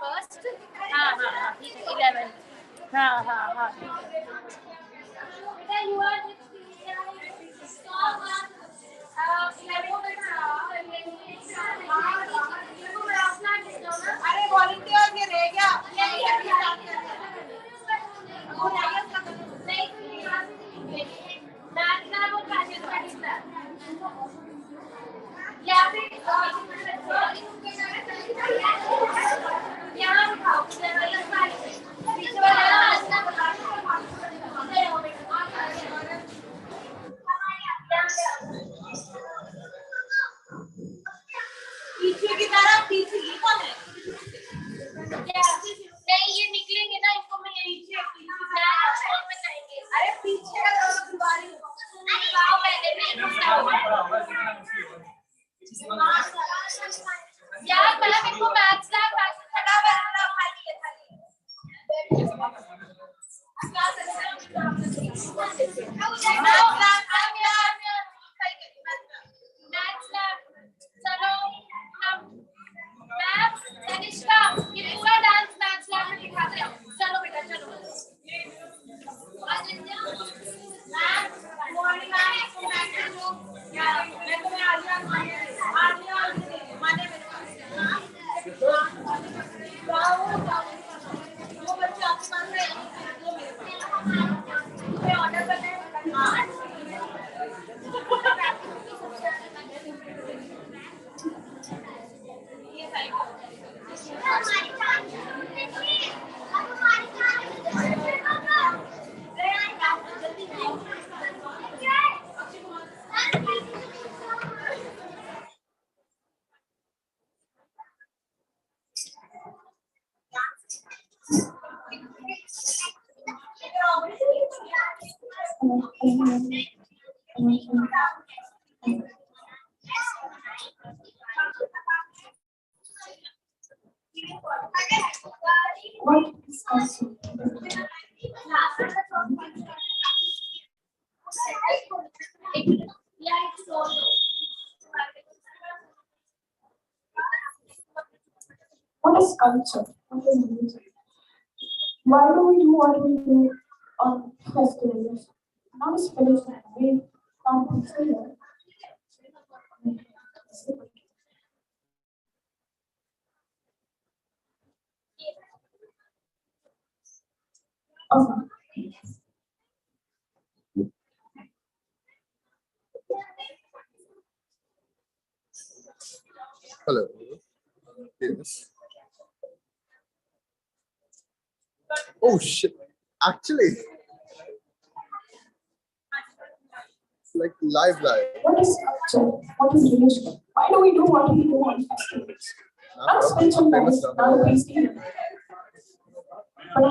First. हाँ हाँ हाँ ठीक है 11। हाँ हाँ हाँ ठीक है। अरे वॉलंटियर ये रह गया पीछे की तरफ पीछे ये कौन है नहीं ये निकलेंगे ना इनको मैं यहीं से में जाएंगे। अरे पीछे का दीवारी यार मतलब इनको मैथ्स लैब खड़ा बैठना खाली है चलो मैम तनिष्का ये पूरा डांस मैथ्स लैब में दिखाते हैं। चलो बेटा चलो। What is culture? What is music? Why do we do what we do on festivals? Not a spiritual way, not consider. Hello. Yes. Oh shit. Actually, it's like live. What is culture? What is religion? Why do we do what we do on festivals? Not a spiritual way, not a peace But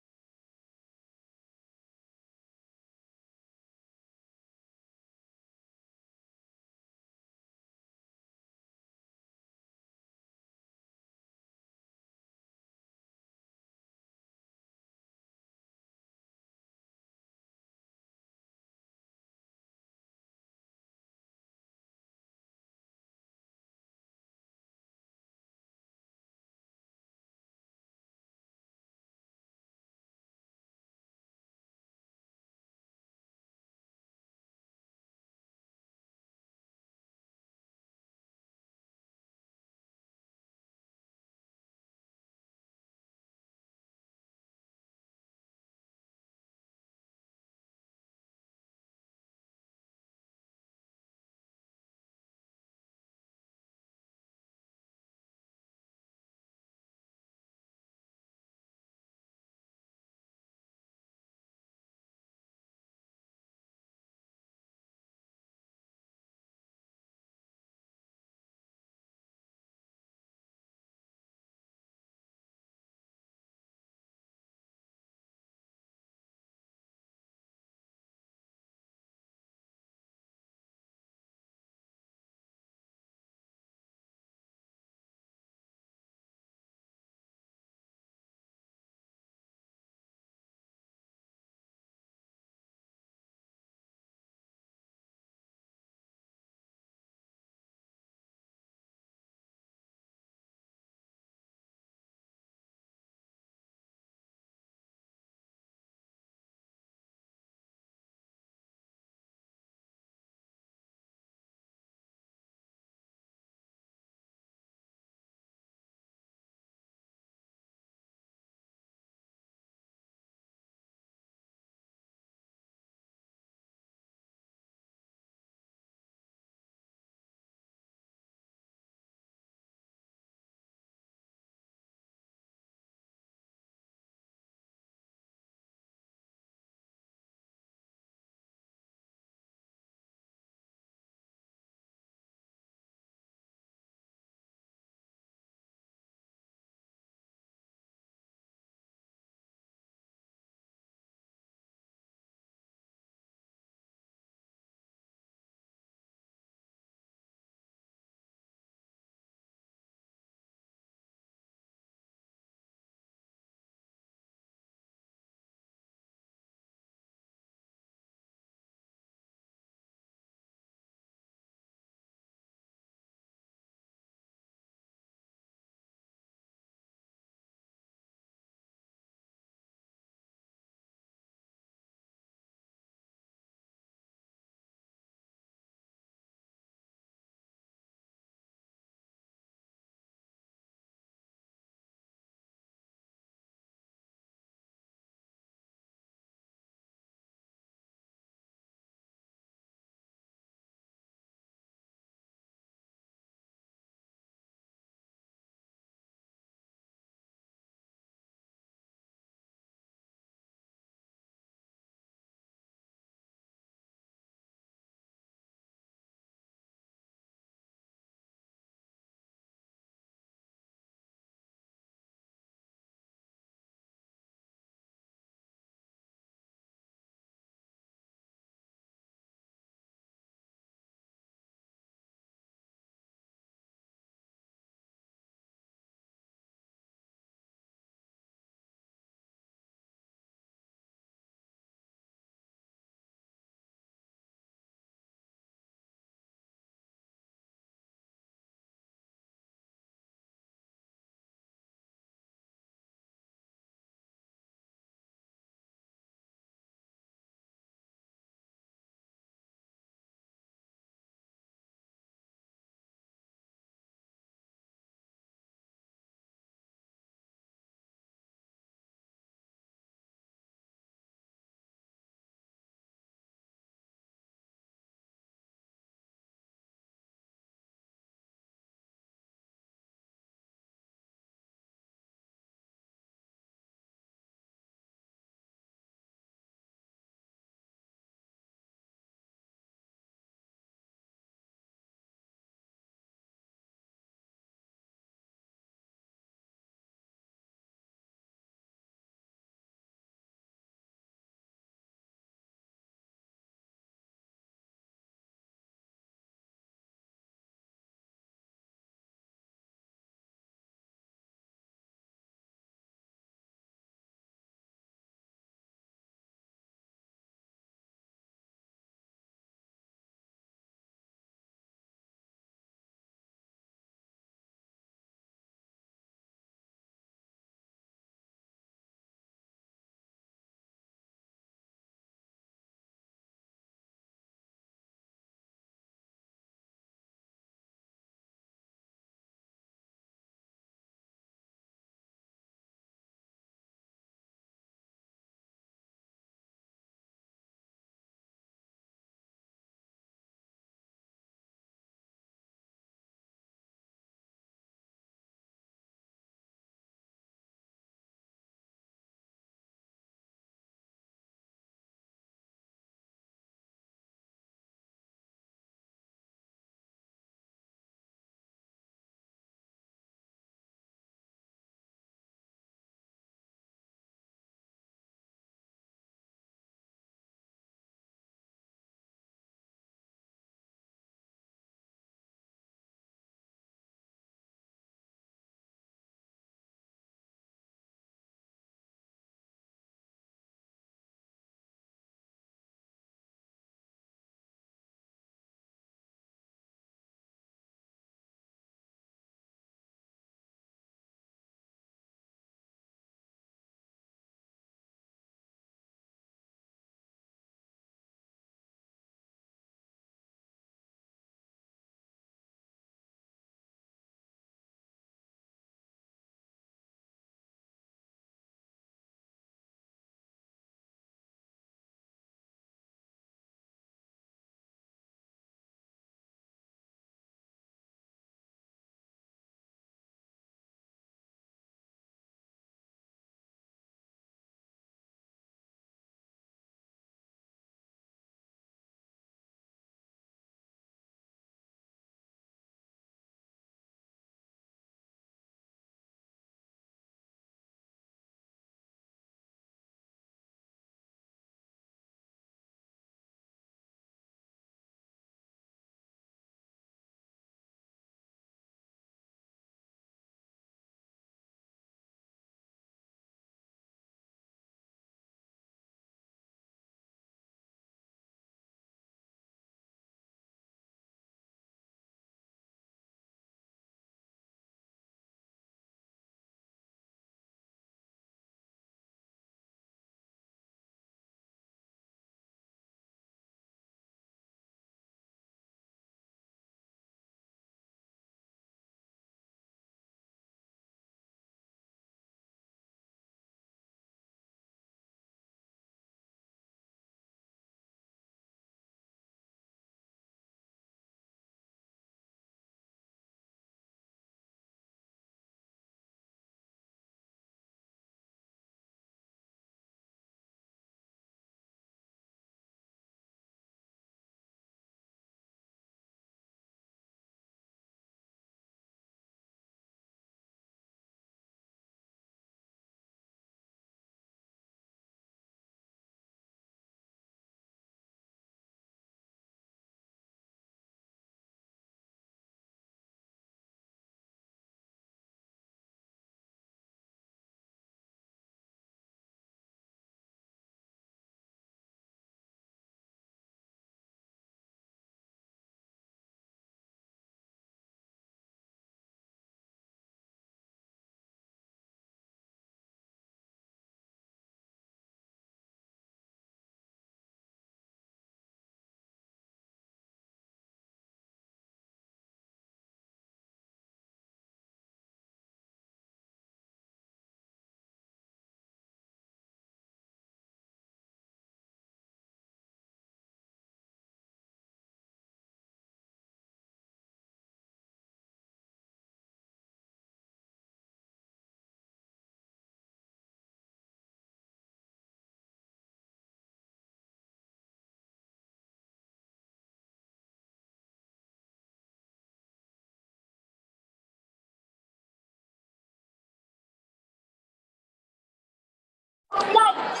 lights.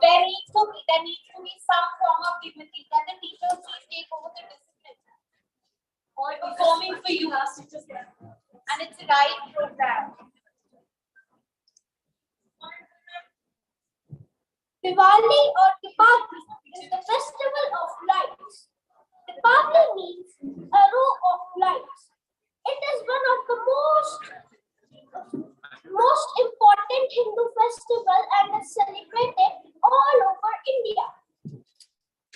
There needs to be some form of dignity that the teachers will take over the discipline. Or performing for you, and it's the right program. Diwali or Deepavali is the festival of lights. Deepavali means a row of lights. It is one of the most important Hindu festival and is celebrated all over India.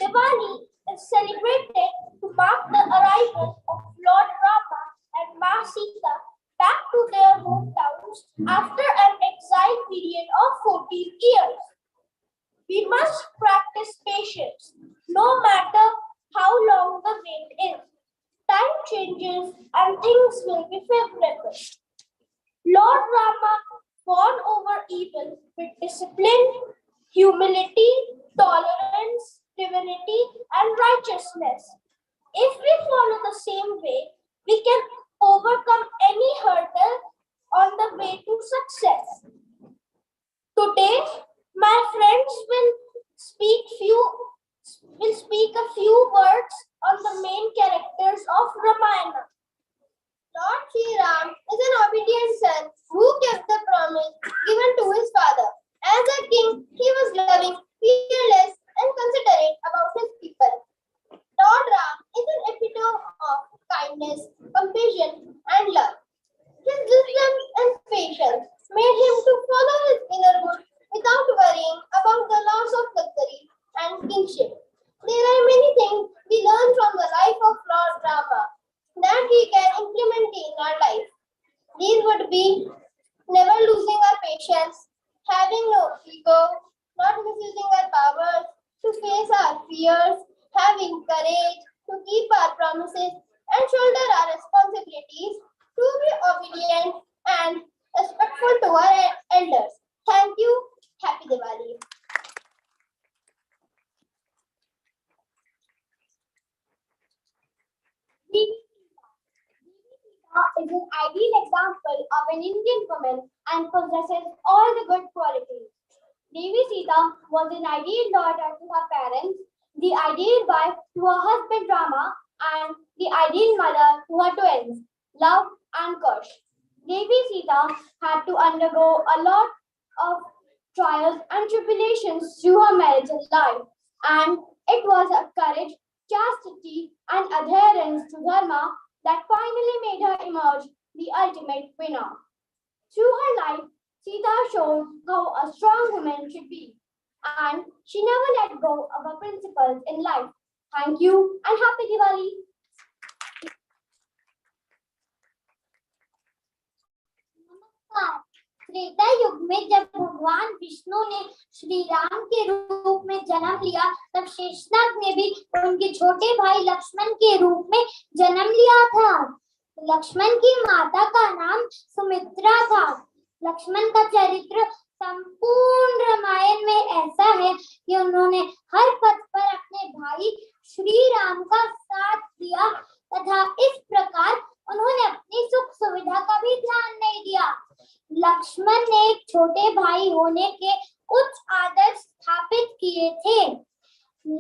Diwali is celebrated to mark the arrival of Lord Rama and Ma Sita back to their hometowns after an exile period of 14 years. We must practice patience, no matter how long the wait is. Time changes and things will be favorable. Lord Rama won over evil with discipline, humility, tolerance, divinity, and righteousness. If we follow the same way, we can overcome any hurdle on the way to success. Today, my friends will speak a few words on the main characters of Ramayana. Lord Sri Ram is an obedient son who kept the promise given to his father. As a king, he was loving, fearless, and considerate about his people. Lord Ram is an epitome of kindness, compassion, and love. His wisdom and patience made him to follow his inner good without worrying about the loss of luxury and kingship. There are many things we learn from the life of Lord Rama that we can implement in our life. These would be never losing our patience, having no ego, not misusing our powers, to face our fears, having courage, to keep our promises, and shoulder our responsibilities, to be obedient and respectful to our elders. Thank you. Happy Diwali. Is an ideal example of an Indian woman and possesses all the good qualities. Devi Sita was an ideal daughter to her parents, the ideal wife to her husband Rama, and the ideal mother to her twins, Love and Kush. Devi Sita had to undergo a lot of trials and tribulations through her marriage life, and it was her courage, chastity, and adherence to Dharma that finally made her emerge the ultimate winner. Through her life, Sita showed how a strong woman should be, and she never let go of her principles in life. Thank you and happy Diwali! Treta युग में जब भगवान विष्णु ने श्री राम के रूप में जन्म लिया, तब शेषनाग ने भी उनके छोटे भाई लक्ष्मण के रूप में जन्म लिया था। लक्ष्मण की माता का नाम सुमित्रा था। लक्ष्मण का चरित्र संपूर्ण रामायण में ऐसा है कि उन्होंने हर पथ पर अपने भाई श्री राम का साथ दिया तथा इस प्रकार उन्होंने अपनी सुख सुविधा का भी ध्यान नहीं दिया। लक्ष्मण ने एक छोटे भाई होने के उच्च आदर्श स्थापित किए थे।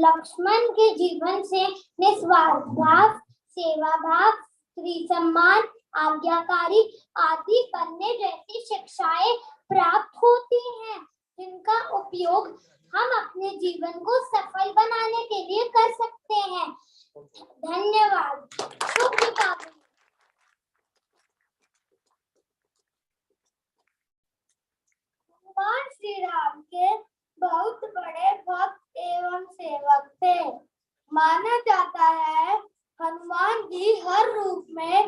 लक्ष्मण के जीवन से निस्वार्थ भाव, सेवा भाव, स्त्री सम्मान, आज्ञाकारी आदि बनने जैसी शिक्षाएं प्राप्त होती हैं, जिनका उपयोग हम अपने जीवन को सफल बनाने के लिए कर सकते हैं। धन्यवाद। शुभ दीपावली। भगवान श्री राम के बहुत बड़े भक्त एवं सेवक थे। माना जाता है हनुमान जी हर रूप में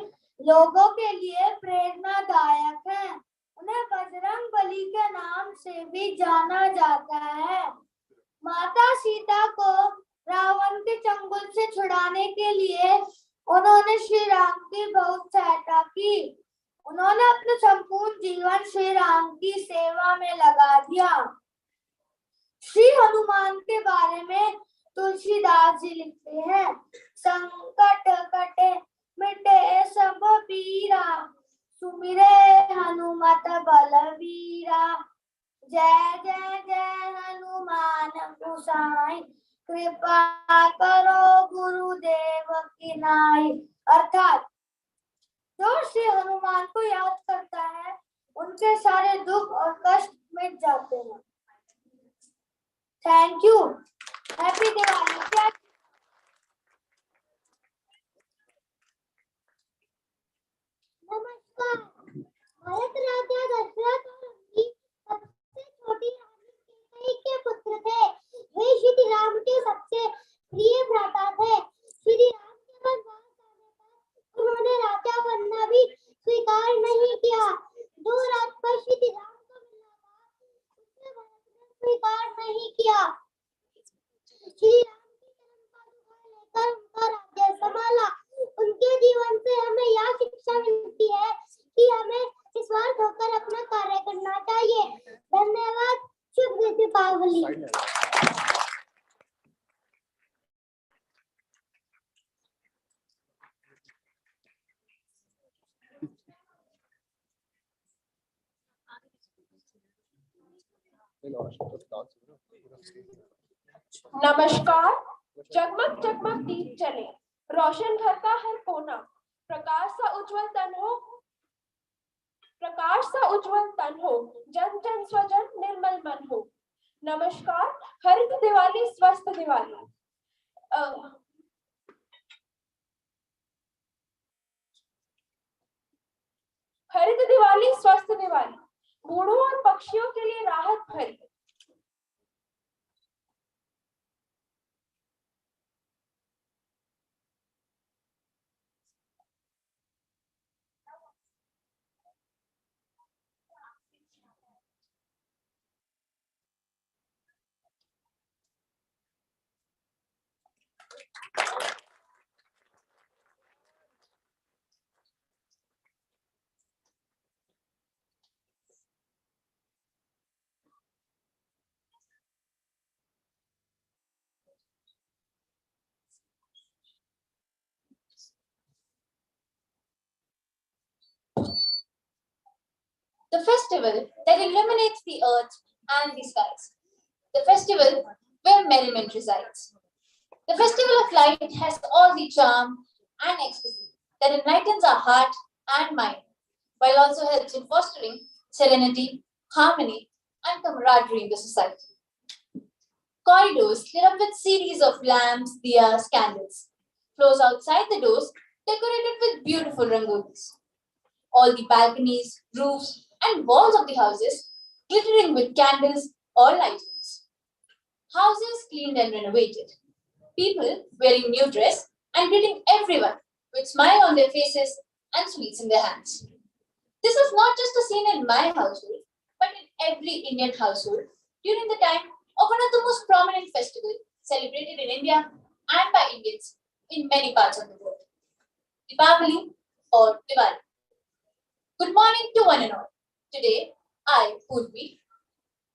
लोगों के लिए प्रेरणादायक हैं। उन्हें बजरंग बली के नाम से भी जाना जाता है। माता सीता को रावण के चंगुल से छुड़ाने के लिए उन्होंने श्री राम की बहुत सहायता की। उन्होंने अपना संपूर्ण जीवन श्री राम की सेवा में लगा दिया। श्री हनुमान के बारे में तुलसीदास जी लिखते हैं, संकट कटे मिटे सब पीरा, सुमिरे बलवीरा। जय जय जय हनुमान गोसाई, कृपा करो गुरुदेव की नाई। अर्थात जो श्री हनुमान को याद करता है उनके सारे दुख और कष्ट मिट जाते हैं। Thank you. हैप्पी दिवाली। नमस्कार। भारत राजा दशरथ और उनकी सबसे छोटी रानी कैकेयी के पुत्र थे। वे श्री राम के सबसे प्रिय भ्राता थे। श्री राम के वनवास जाने पर उन्होंने राजा बनना भी स्वीकार नहीं किया। जो राज पर श्री राम को मिला था उसे भरत ने स्वीकार नहीं किया। श्री राम की जन्म का दुख लेकर उनका राज्य संभाला। उनके जीवन से हमें यह शिक्षा मिलती है कि हमें निस्वार्थ होकर अपना कार्य करना चाहिए। धन्यवाद। शुभ दीपावली। नमस्कार। जगमग जगमग दीप जले, रोशन घर का हर कोना, प्रकाश सा उज्जवल तन हो, जन जन स्वजन निर्मल मन हो। नमस्कार। हरित दिवाली स्वस्थ दिवाली। हरित दिवाली स्वस्थ दिवाली, बूढ़ों और पक्षियों के लिए राहत भरी। The festival that illuminates the earth and the skies. The festival where merriment resides. The festival of light has all the charm and ecstasy that enlightens our heart and mind, while also helps in fostering serenity, harmony, and camaraderie in the society. Corridors lit up with series of lamps, diyas, candles. Floors outside the doors decorated with beautiful rangolis. All the balconies, roofs, and walls of the houses glittering with candles or lightings. Houses cleaned and renovated. People wearing new dress and greeting everyone with smile on their faces and sweets in their hands. This is not just a scene in my household, but in every Indian household during the time of one of the most prominent festivals celebrated in India and by Indians in many parts of the world. Deepavali or Diwali. Good morning to one and all. Today, I, Purvi,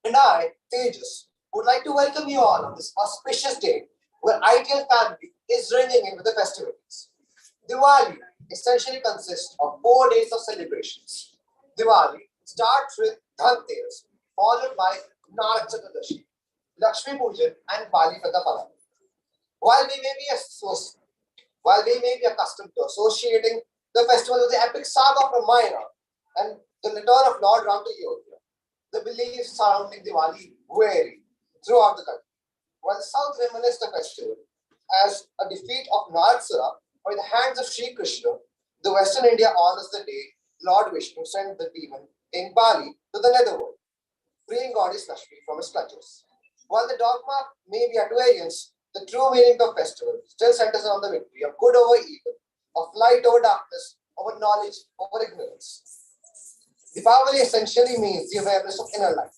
and I, Tejas, would like to welcome you all on this auspicious day where ITL family is ringing in with the festivities. Diwali essentially consists of 4 days of celebrations. Diwali starts with Dhanteras, followed by Narak Chaturdashi, Lakshmi Pujan, and Bali Pratapala. While we may be accustomed to associating the festival with the epic saga of Ramayana and the return of Lord Ram to Ayodhya, the beliefs surrounding Diwali vary throughout the country. While the South reminisce the festival as a defeat of Narsara by the hands of Sri Krishna, the Western India honors the day Lord Vishnu sent the demon King Bali to the netherworld, freeing goddess Lakshmi from his clutches. While the dogma may be at variance, the true meaning of the festival still centers on the victory of good over evil, of light over darkness, over knowledge over ignorance. Deepavali essentially means the awareness of inner light,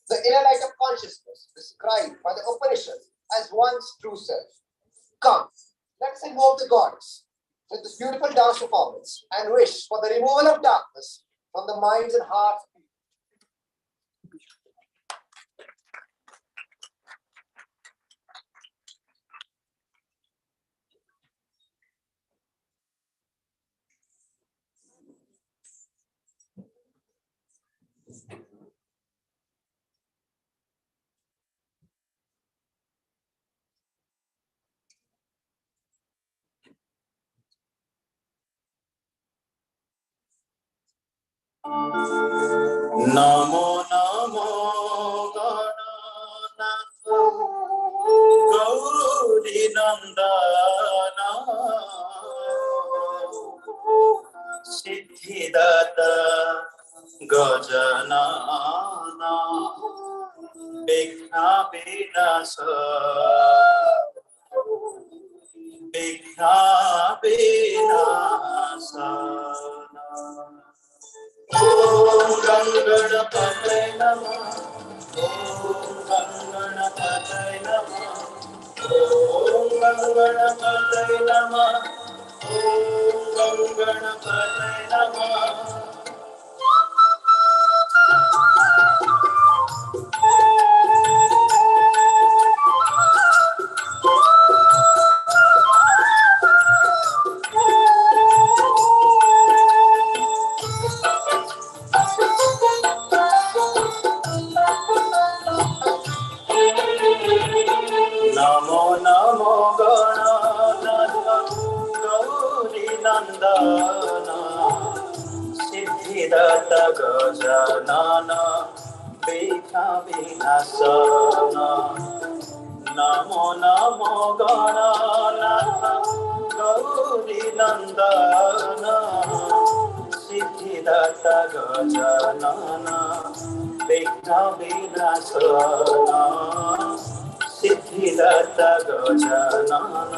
the inner light of consciousness described by the Upanishads as one's true self. Come, let's invoke the goddess with this beautiful dance performance and wish for the removal of darkness from the minds and hearts of people. Namo Namo Gananath Gauri नंदन सिद्धिदाता गजानन विघ्न विनाश विघ्न विनाशन ओम गणपतये नमः ओम गणपतये नमः ओम गणपतये नमः ओम गणपतये नमः नमो नमो गणनाथ गौरी नंदन सिद्धिदाता गजानन विघ्न विनाशन नमो नमो गणनाथ गौरी नंदन सिद्धिदाता गजानन विघ्न विनाशन सिद्धिदाता गजानन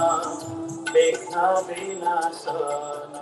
विघ्न विनाशन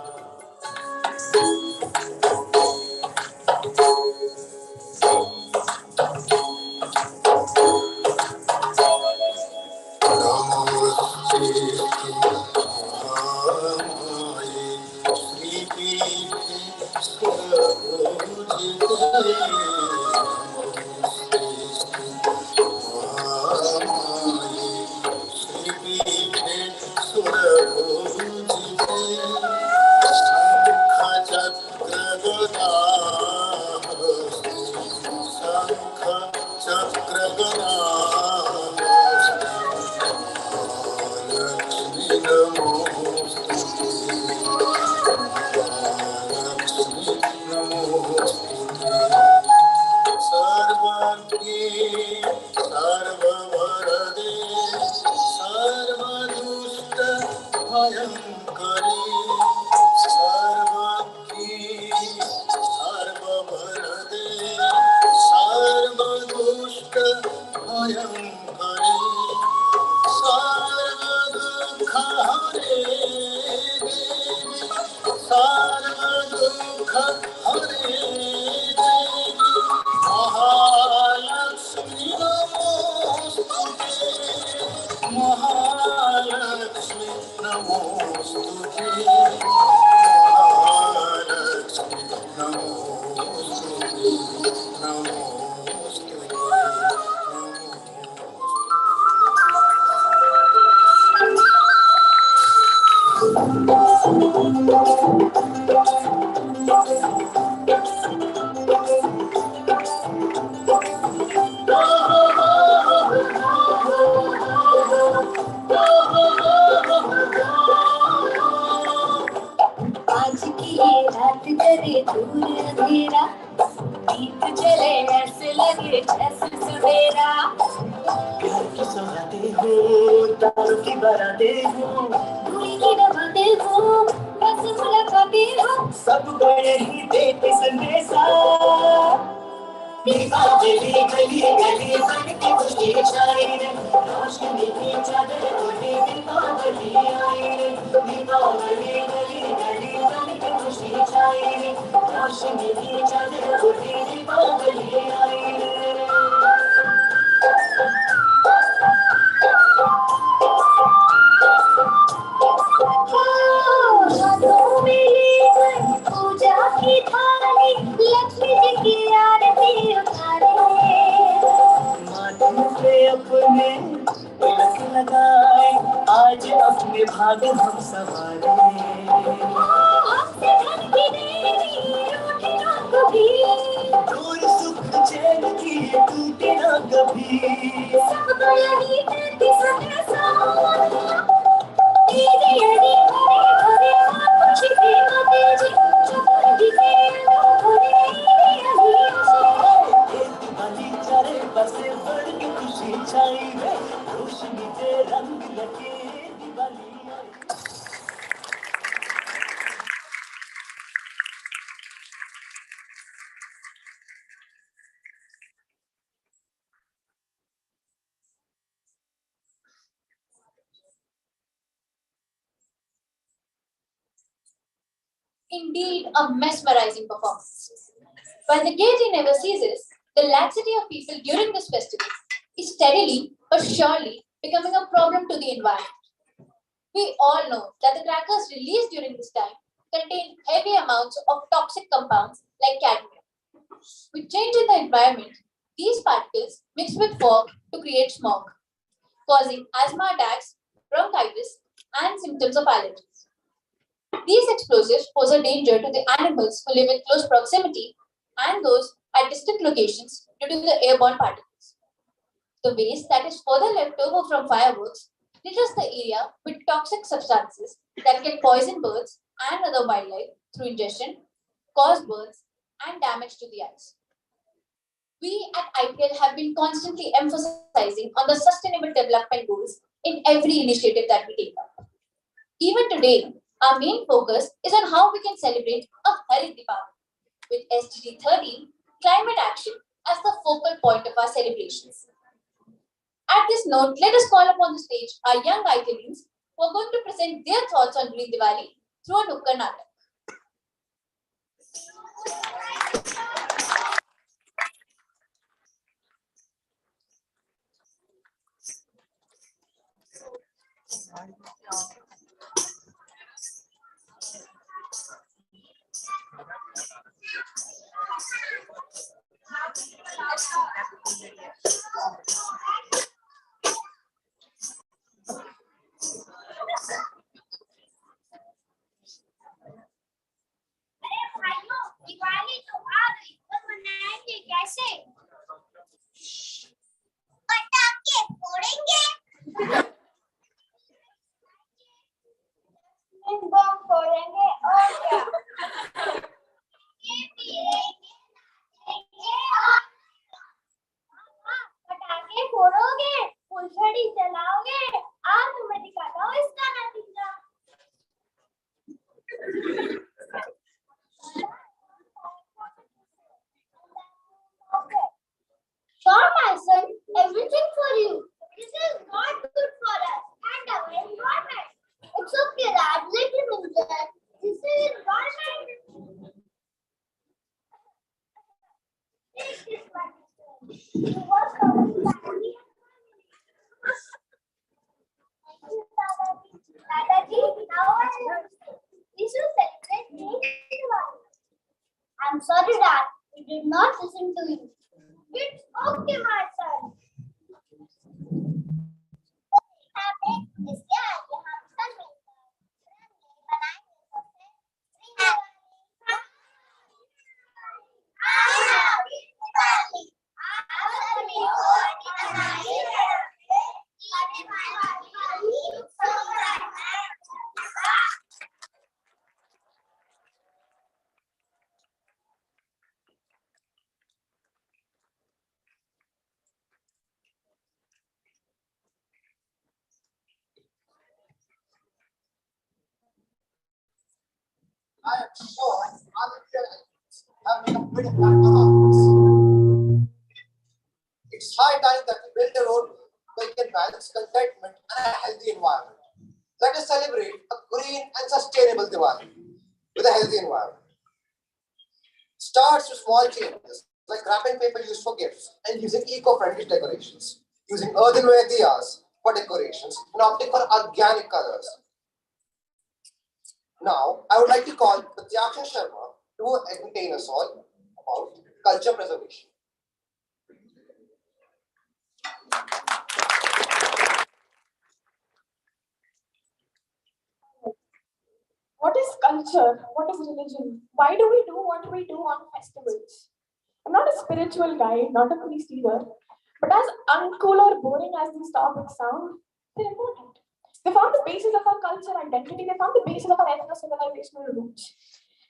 आज की ये रात करे दूर अंधेरा दीप जले ऐसे लगे जैसे सवेरा प्यार की सौगातें हो तारों की बारातें हो दूरी की नवातें हो बस मुलाकातें हो सब बड़े ही देते संदेशा दीपावली गली गली बनके खुशी छाई रे रोशनी की चादर ओढ़े दीपावली आई रे दीपावली गली गली बनके खुशी छाई रे रोशनी की चादर ओढ़े दीपावली आई रे हाथों में लेकर पूजा की थाली लक्ष्मी जी की आरती उतारे माथे पे अपने तिलक लगाए आज अपने भाग हम सवारे हमसे धन की देवी रूठे ना कभी दूर सुख चैन की टूटे ना कभी सबको यही कहती संदेशा तेरी हरी भरी भरी खुशी की बातें जी चुप दिखे भरे Indeed, a mesmerizing performance. While the gaiety never ceases, the laxity of people during this festival is steadily but surely becoming a problem to the environment. We all know that the crackers released during this time contain heavy amounts of toxic compounds like cadmium. With change in the environment, these particles mix with fog to create smog, causing asthma attacks, bronchitis, and symptoms of allergies. These explosives pose a danger to the animals who live in close proximity and those at distant locations due to the airborne particles. The waste that is further left over from fireworks litters the area with toxic substances that can poison birds and other wildlife through ingestion, cause burns, and damage to the eyes. We at ITL have been constantly emphasizing on the sustainable development goals in every initiative that we take up. Even today, our main focus is on how we can celebrate a Harit Deepavali with SDG 13 climate action as the focal point of our celebrations. At this note, let us call upon the stage our young ITLians who are going to present their thoughts on Green Diwali through a Nukkad Natak. Diwali तो आ गई, तो मनाएंगे कैसे? पटाखे फोड़ेंगे, बम फोड़ेंगे और क्या? ये पीएंगे और पटाखे फोड़ोगे, फुलझड़ी जलाओगे, आज मैं दिखाता हूँ इसका नतीजा। Sure, my son, everything for you. This is not good for us and our environment. It's okay, Dad. Let him enjoy. This is environment. Take this one. You want some candy? Thank you, Dadaji. Dadaji, now I understand. We should celebrate Diwali. I'm sorry, Dad. We did not listen to you. It's okay, my son. I am sure other parents have made a big impact on us. It's high time that we build a road where we can balance contentment and a healthy environment. Let us celebrate a green and sustainable Diwali with a healthy environment. Starts with small changes like wrapping paper used for gifts and using eco-friendly decorations, using earthenware diyas for decorations and opting for organic colors. Now, I would like to call Pratyaksha Sharma to entertain us all about culture preservation. What is culture? What is religion? Why do we do what we do on festivals? I'm not a spiritual guy, not a priest either, but as uncool or boring as these topics sound, they're important. They form the basis of our culture identity, they form the basis of our ethno-civilizational roots.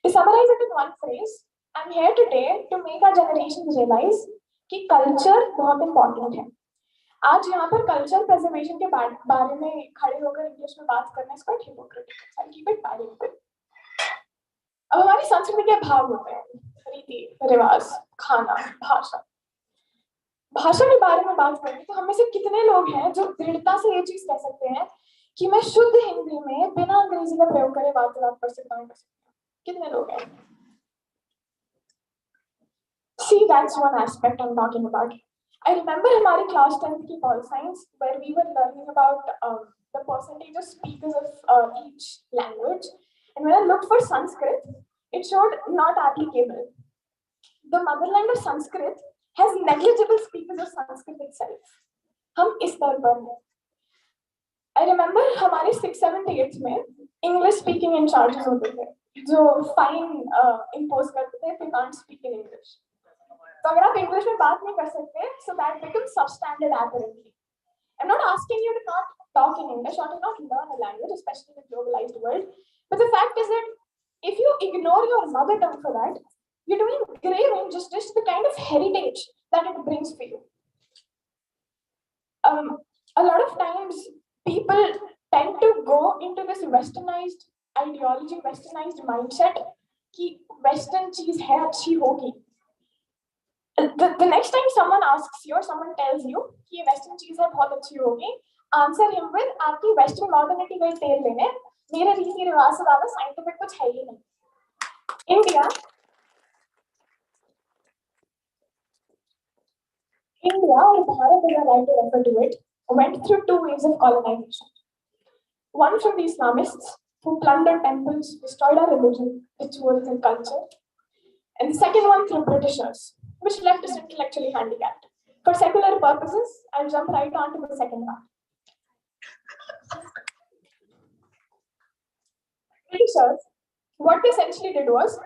To summarize it in one phrase, I'm here today to make our generations realize कि culture बहुत important है. आज यहाँ पर culture preservation के बारे में खड़े होकर इंग्लिश में बात करना is quite hypocritical. So I'll keep it bilingual. अब हमारी संस्कृति के भाग होते हैं रीति रिवाज खाना भाषा भाषा के बारे में बात करें तो हम में से कितने लोग हैं जो दृढ़ता से ये चीज कह सकते हैं कि मैं शुद्ध हिंदी में बिना अंग्रेजी का प्रयोग करे वार्तालाप कर सकता हूँ कितने लोग हैं? See, that's one aspect I'm talking about. I remember हमारी class 10th की pol science where we were learning about the percentage of speakers of each language. And when I looked for Sanskrit, it showed not applicable. The motherland of Sanskrit has negligible speakers of Sanskrit itself. हम इस स्तर पर हैं. I remember हमारे 6th, 7th, 8th में English speaking in charges होते थे जो fine impose करते थे if you can't speak in English. तो अगर आप इंग्लिश में बात नहीं कर सकते, so that becomes substandard apparently. I'm not asking you to not talk in English or to not learn a language, especially in a globalized world. But the fact is that if you ignore your mother tongue for that, you're doing grave injustice to the kind of heritage that it brings for you. A lot of times people tend to go into this westernized ideology, westernized mindset कि western चीज है अच्छी होगी. The next time someone asks you or someone tells you कि western चीज है बहुत अच्छी होगी, answer him with आपकी western modernity में तेल लेने, मेरे रीति रिवाज से ज़्यादा scientific कुछ है ही नहीं. India or Bharat, as I like to refer to it, went through 2 waves of colonization. One from the Islamists who plundered temples, destroyed our religion, rituals, and culture, and the second one through Britishers, which left us intellectually handicapped. For secular purposes, I'll jump right on to the second one. Britishers, what they essentially did was,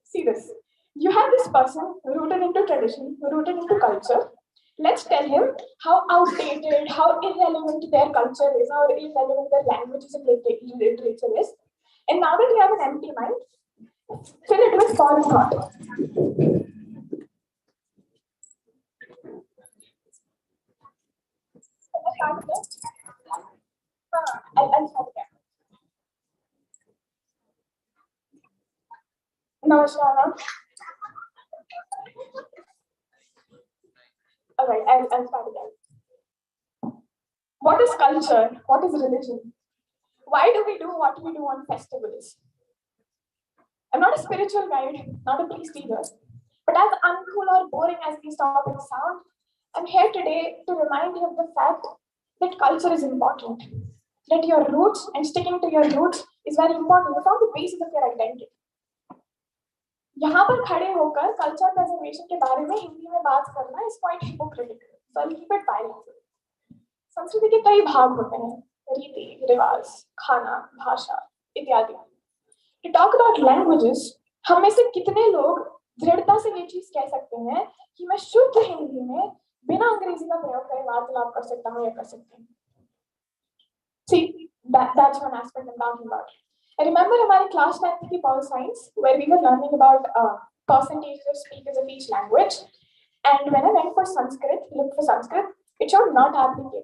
see this, you have this person rooted into tradition, rooted into culture. Let's tell him how outdated, how irrelevant their culture is, how irrelevant their languages and literature is. And now that you have an empty mind, fill it with foreign thought. I'll start again. Namaskar. All right, I'll start again. What is culture? What is religion? Why do we do what we do on festivals? I'm not a spiritual guide, not a priest either. But as uncool or boring as these topics sound, I'm here today to remind you of the fact that culture is important. That your roots and sticking to your roots is very important. It's on the basis of your identity. यहाँ पर खड़े होकर culture preservation के बारे में हिंदी में बात करना is quite hypocritical. So I'll keep it bilingual. संस्कृति के कई भाग होते हैं, रीति, रिवाज, खाना, भाषा, इत्यादि. To talk about languages, हम में से कितने लोग दृढ़ता से ये चीज कह सकते हैं कि मैं शुद्ध हिंदी में बिना अंग्रेजी का प्रयोग करे वार्तालाप कर सकता हूँ या कर सकती हूँ. See, that's one aspect I'm talking about. I remember हमारी class 10th की pol science where we were learning about percentages of speakers of each language, and when I went for Sanskrit, looked for Sanskrit, it showed not applicable.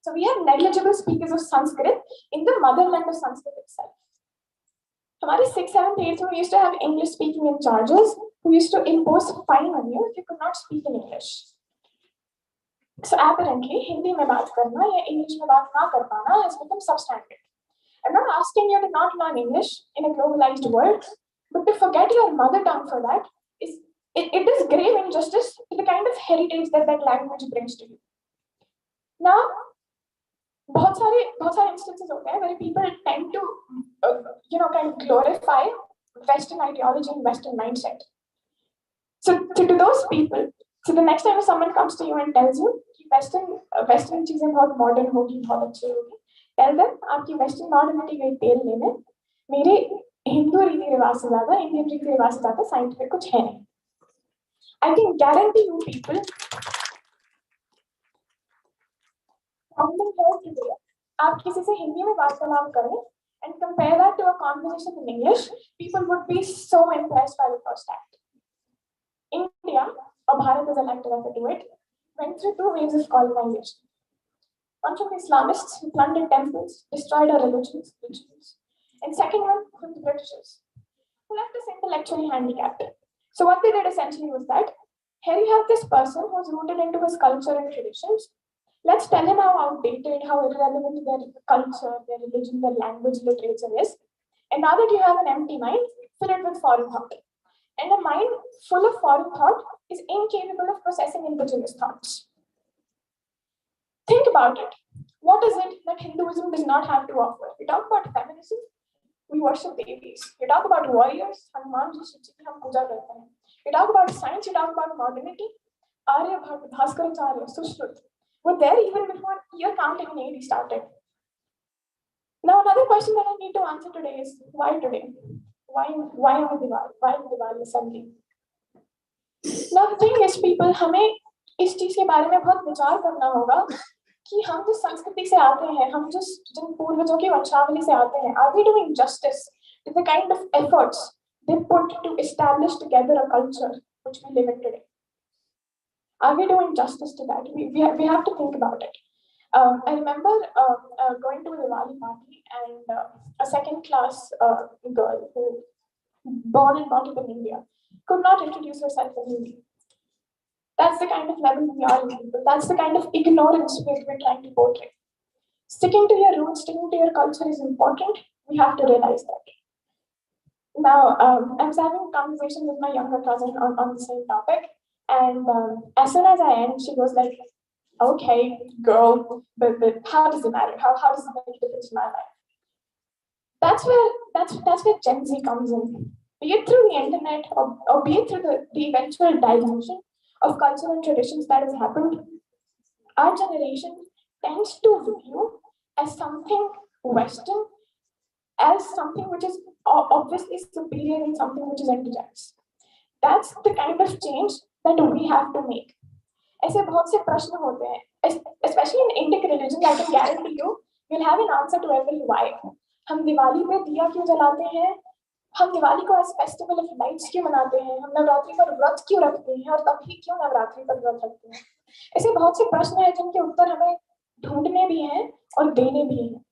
So we have negligible speakers of Sanskrit in the motherland of Sanskrit itself. हमारे 6th, 7th, 8th we used to have English speaking in charges who used to impose fine on you if you could not speak in English. So apparently Hindi में बात करना या English में बात ना कर पाना has become substandard. I'm not asking you to not learn English in a globalized world, but to forget your mother tongue for that it is grave injustice to the kind of heritage that language brings to you. Now, बहुत सारे instances होते हैं where people tend to kind of glorify Western ideology and Western mindset. So to those people, so the next time someone comes to you and tells you कि Western चीजें बहुत modern होगी, बहुत अच्छी होगी, tell them आपकी Western modernity गई तेल लेने, मेरे हिंदू रीति रिवाज से ज़्यादा, इंडियन रीति रिवाज से ज़्यादा scientific कुछ है नहीं. I can guarantee you people, आप किसी से हिंदी में वार्तालाप करें and compare that to a conversation in English, people would be so impressed by the first act. India, or Bharat as I like to refer to it, went through 2 waves of colonization. One from the Islamists who plundered temples, destroyed our religions, and second one from the Britishers, who left us intellectually handicapped. So what they did essentially was that, here you have this person who's rooted into his culture and traditions. Let's tell him how outdated, how irrelevant their culture, their religion, their language, literature is. And now that you have an empty mind, fill it with foreign thought. And a mind full of foreign thought is incapable of processing indigenous thoughts. Think about it. What is it that Hinduism does not have to offer? We talk about feminism, we worship babies. You talk about warriors, Hanuman ji, Shiv ji ki hum puja karte hain. You talk about science, you talk about modernity, Aryabhat, Bhaskaracharya, Sushruta were there even before year counting in AD started. Now, another question that I need to answer today is why today? Why on Diwali? Why Diwali assembly? Now, the thing is, people, हमें इस चीज के बारे में बहुत विचार करना होगा कि हम जिस संस्कृति से आते हैं, हम जिन पूर्वजों की वंशावली से आते हैं, are we doing justice to the kind of efforts they put to establish together a culture which we live in today? Are we doing justice to that? We have to think about it. I remember going to a Diwali party and a second class girl who born and brought up in India could not introduce herself in Hindi. That's the kind of level we are in people. That's the kind of ignorance we're trying to portray. Sticking to your roots, sticking to your culture is important. We have to realize that. Now, I was having a conversation with my younger cousin on the same topic. And as soon as I end, she was like, okay, girl, but how does it matter? How does it make a difference in my life? That's where Gen Z comes in. Be it through the internet or be it through the eventual dilution of culture and traditions that has happened, our generation tends to view as something Western, as something which is obviously superior and something which is indigenous. That's the kind of change that we have to make. ऐसे बहुत से प्रश्न होते हैं, especially in Indic religion, I can guarantee you'll have an answer to every why. हम दिवाली पे दिया क्यों जलाते हैं? हम दिवाली को as festival of lights क्यों मनाते हैं? हम नवरात्रि पर व्रत क्यों रखते हैं और तब ही क्यों नवरात्रि पर व्रत रखते हैं? ऐसे बहुत से प्रश्न हैं जिनके उत्तर हमें ढूंढने भी हैं और देने भी हैं.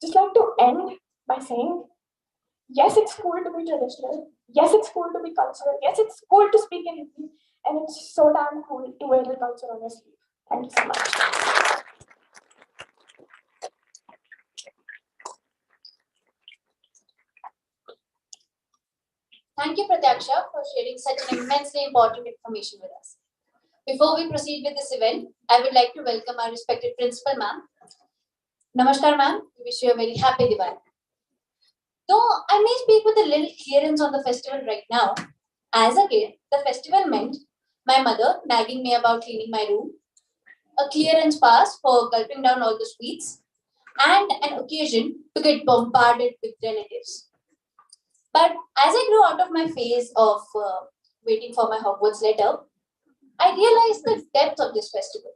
Just like to end by saying, yes, it's cool to be traditional. Yes, it's cool to be cultural. Yes, it's cool to speak in Hindi. And it's so damn cool to wear the culture on your sleeve. Thank you so much. Thank you, Pratyaksha, for sharing such an immensely important information with us. Before we proceed with this event, I would like to welcome our respected principal, ma'am. Namaskar, ma'am. We wish you a very happy Diwali. Though I may speak with a little clearance on the festival right now, as a kid, the festival meant my mother nagging me about cleaning my room, a clearance pass for gulping down all the sweets, and an occasion to get bombarded with relatives. But as I grew out of my phase of waiting for my Hogwarts letter, I realized the depth of this festival.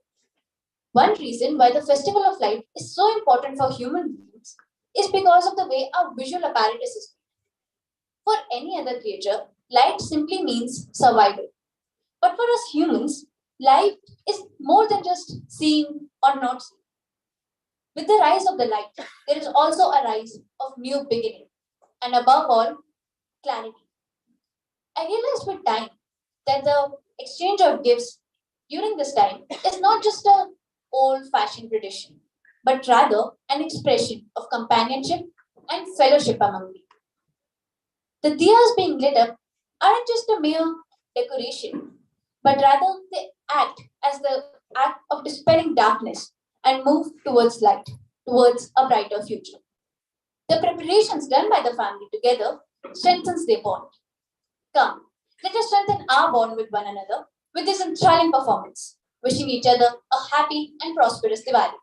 One reason why the Festival of Light is so important for human beings is because of the way our visual apparatus is made. For any other creature, light simply means survival. But for us humans, life is more than just seeing or not seeing. With the rise of the light, there is also a rise of new beginning, and above all, clarity. I realized with time that the exchange of gifts during this time is not just an old-fashioned tradition, but rather an expression of companionship and fellowship among people. The diyas being lit up aren't just a mere decoration, but rather they act as the act of dispelling darkness and move towards light, towards a brighter future. The preparations done by the family together strengthens their bond. Come, let us strengthen our bond with one another with this enthralling performance, wishing each other a happy and prosperous Diwali.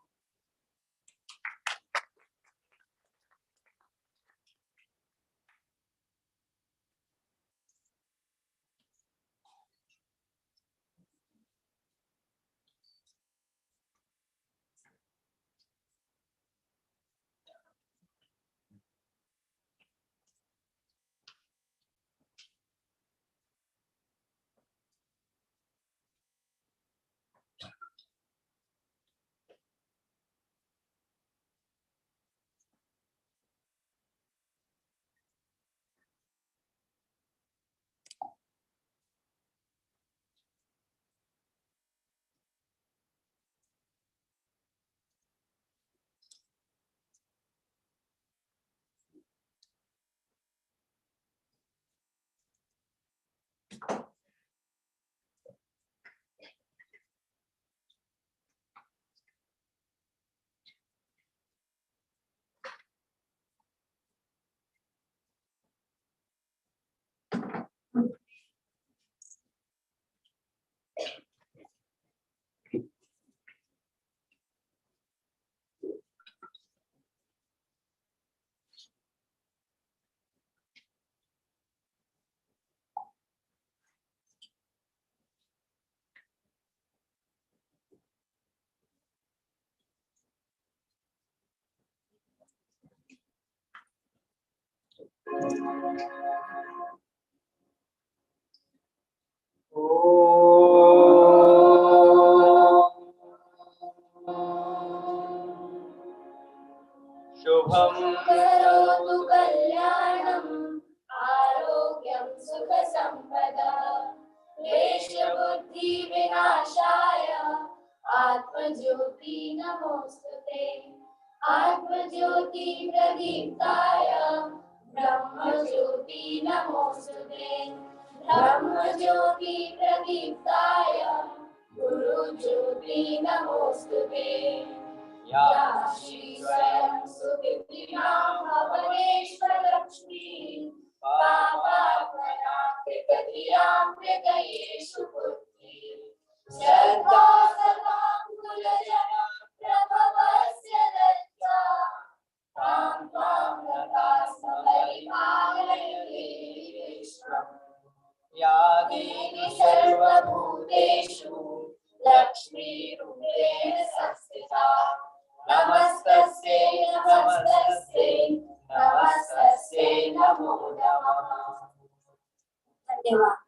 Shubham करोतु कल्याणं आरोग्यं सुख संपदा क्लेश बुद्धि विनाशाय आत्मज्योति नमोस्तुते आत्मज्योति प्रदीप्ताय ब्रह्मज्योति नमोस्तुते ब्रह्मज्योति प्रदीप्ताय गुरुज्योति नमोस्तुते या श्री स्वयं सुविद्यां भवनेश्वरलक्ष्मी पापात्मनाकृतधियां हृदयेषु बुद्धि श्रद्धा सदा कुलजना प्रभवस्य दत्ता तां त्वां नतास्मरिमालये विश्वम् या देवी सर्वभूतेषु लक्ष्मीरूपेण संस्थिता नमस्तस्यै नमस्तस्यै नमस्तस्यै नमो नमः। धन्यवाद।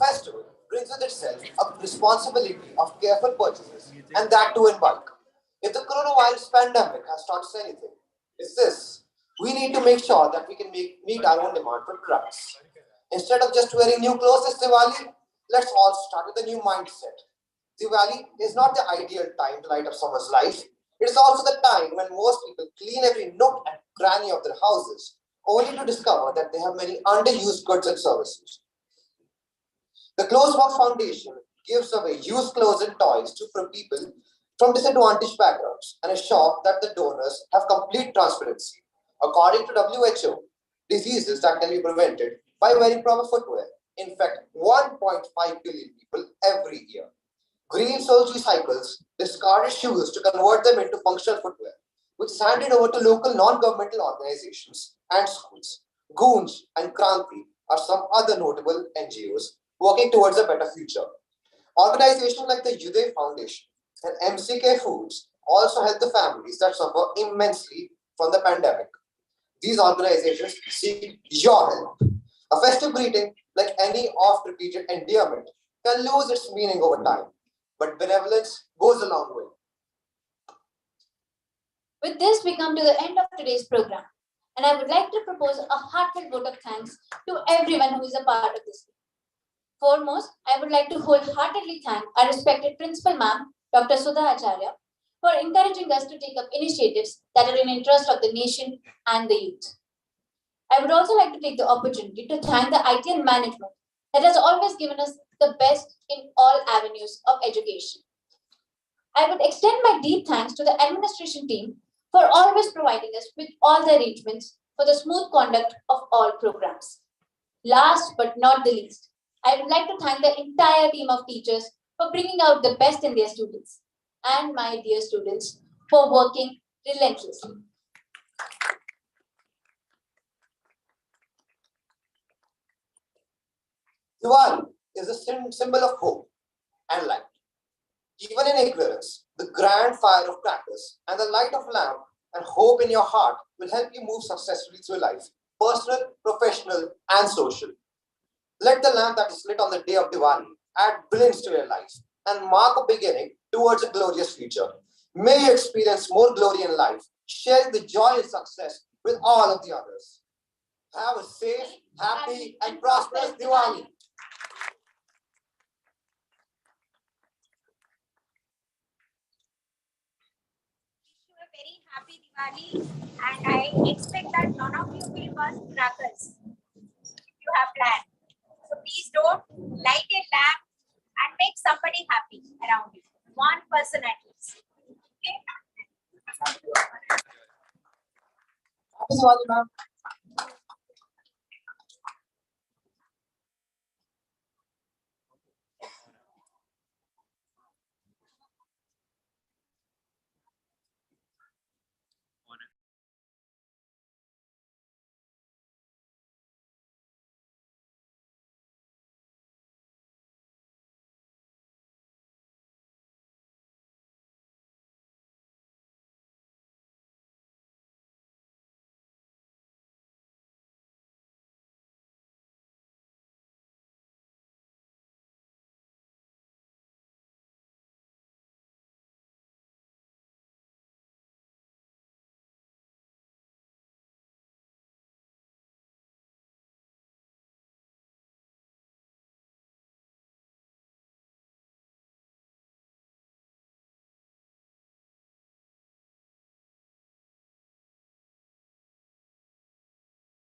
festival brings with itself a responsibility of careful purchases, and that too in bulk. If the coronavirus pandemic has taught us anything, it's this. We need to make sure that we can meet our own demand for products. Instead of just wearing new clothes this Diwali, let's all start with a new mindset. Diwali is not the ideal time to light up someone's life. It is also the time when most people clean every nook and cranny of their houses, only to discover that they have many underused goods and services. The Closebox Foundation gives away used clothes and toys to people from disadvantaged backgrounds and ensure that the donors have complete transparency. According to WHO, diseases that can be prevented by wearing proper footwear infect 1.5 billion people every year. Green Soldier cycles discarded shoes to convert them into functional footwear, which is handed over to local non-governmental organizations and schools. Goonj and Kranti are some other notable NGOs working towards a better future. Organizations like the Uday Foundation and MCK Foods also help the families that suffer immensely from the pandemic. These organizations seek your help. A festive greeting, like any oft-repeated endearment, can lose its meaning over time, but benevolence goes a long way. With this, we come to the end of today's program, and I would like to propose a heartfelt vote of thanks to everyone who is a part of this. Foremost, I would like to wholeheartedly thank our respected Principal Ma'am, Dr. Sudha Acharya, for encouraging us to take up initiatives that are in interest of the nation and the youth. I would also like to take the opportunity to thank the ITL management that has always given us the best in all avenues of education. I would extend my deep thanks to the administration team for always providing us with all the arrangements for the smooth conduct of all programs. Last but not the least, I would like to thank the entire team of teachers for bringing out the best in their students and my dear students for working relentlessly. Diwali is a symbol of hope and light. Even in ignorance, the grand fire of crackers and the light of lamp and hope in your heart will help you move successfully through life, personal, professional, and social. Let the lamp that is lit on the day of Diwali add brilliance to your life and mark a beginning towards a glorious future. May you experience more glory in life, sharing the joy and success with all of the others. Have a safe, happy, and prosperous Diwali. You a very happy Diwali, and I expect that none of you will burst crackers if you have planned. So please don't light a lamp and make somebody happy around you. One person at least. Okay? Happy Diwali, ma'am.